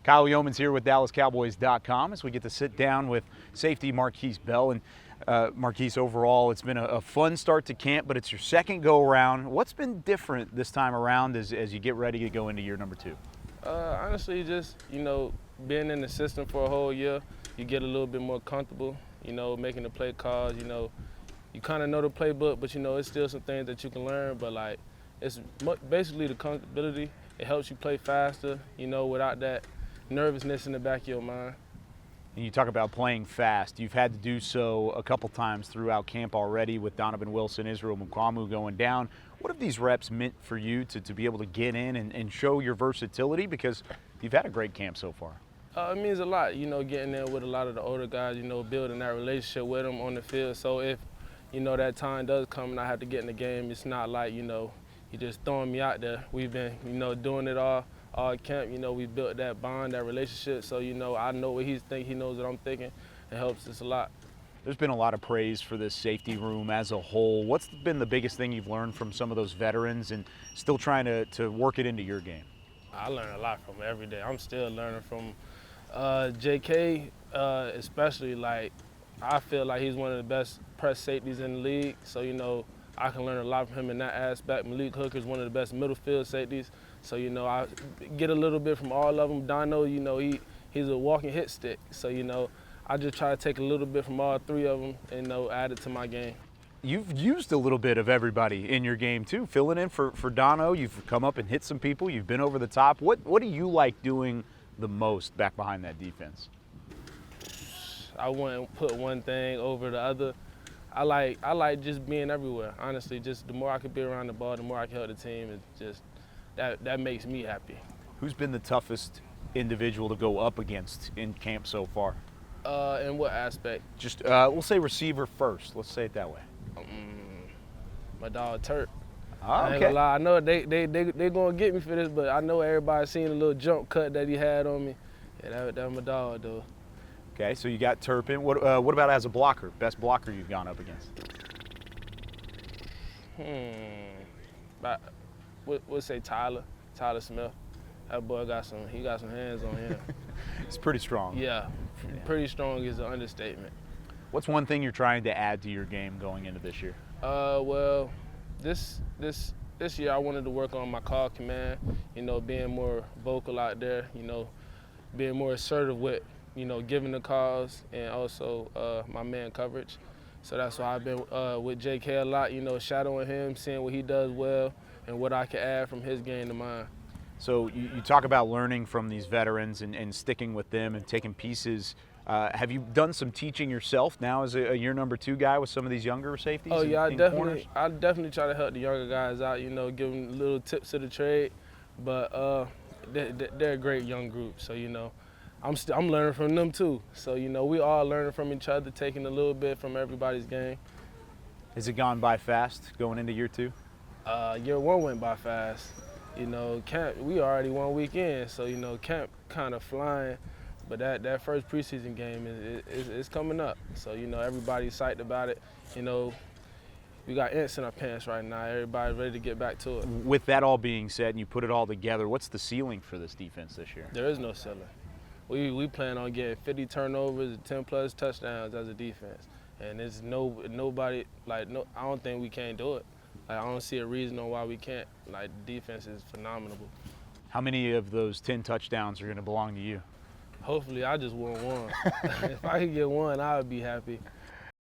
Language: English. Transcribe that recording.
Kyle Youmans here with DallasCowboys.com as we get to sit down with safety Markquese Bell. And Markquese, overall, it's been a fun start to camp, but it's your second go-around. What's been different this time around as you get ready to go into year number 2? Honestly, just, being in the system for a whole year, you get a little bit more comfortable, making the play calls. You kind of know the playbook, but, it's still some things that you can learn. But, it's basically the comfortability. It helps you play faster, without that nervousness in the back of your mind. And you talk about playing fast. You've had to do so a couple times throughout camp already with Donovan Wilson, Israel Mukuamu going down. What have these reps meant for you to be able to get in and show your versatility? Because you've had a great camp so far. It means a lot, getting there with a lot of the older guys, building that relationship with them on the field. So if, that time does come and I have to get in the game, it's not like, you're just throwing me out there. We've been, doing it all camp. We built that bond, that relationship. So, I know what he's thinking, he knows what I'm thinking. It helps us a lot. There's been a lot of praise for this safety room as a whole. What's been the biggest thing you've learned from some of those veterans and still trying to work it into your game? I learn a lot from every day. I'm still learning from JK, especially. I feel like he's one of the best press safeties in the league. So, I can learn a lot from him in that aspect. Malik Hooker's one of the best middle field safeties. So, I get a little bit from all of them. Dono, he's a walking hit stick. So, I just try to take a little bit from all three of them and, add it to my game. You've used a little bit of everybody in your game too, filling in for Dono. You've come up and hit some people. You've been over the top. What do you like doing the most back behind that defense? I wouldn't put one thing over the other. I like just being everywhere. Honestly, just the more I could be around the ball, the more I can help the team. It's just that makes me happy. Who's been the toughest individual to go up against in camp so far? In what aspect? Just we'll say receiver first. Let's say it that way. My dog Turk. Oh, I ain't okay. gonna lie. I know they gonna get me for this, but I know everybody's seen the little jump cut that he had on me. Yeah, that my dog though. Okay, so you got Turpin. What about as a blocker? Best blocker you've gone up against? We'll say Tyler Smith. That boy got some hands on him. It's pretty strong. Yeah, pretty strong is an understatement. What's one thing you're trying to add to your game going into this year? Well, this year I wanted to work on my call command. Being more vocal out there. Being more assertive with, giving the calls and also my man coverage. So that's why I've been with JK a lot. Shadowing him, seeing what he does well and what I can add from his game to mine. So you talk about learning from these veterans and sticking with them and taking pieces. Have you done some teaching yourself now as a year number 2 guy with some of these younger safeties? Oh yeah, corners? I definitely try to help the younger guys out. Give them little tips of the trade. But they're a great young group. So I'm learning from them too. So we all learning from each other, taking a little bit from everybody's game. Has it gone by fast going into year 2? Year 1 went by fast. Camp, we already 1 week in, so camp kind of flying. But that first preseason game is coming up. So everybody's psyched about it. We got ants in our pants right now. Everybody's ready to get back to it. With that all being said, and you put it all together, what's the ceiling for this defense this year? There is no ceiling. We plan on getting 50 turnovers and 10+ touchdowns as a defense. And there's nobody, I don't think we can't do it. I don't see a reason on why we can't. The defense is phenomenal. How many of those 10 touchdowns are going to belong to you? Hopefully, I just want one. If I could get one, I would be happy.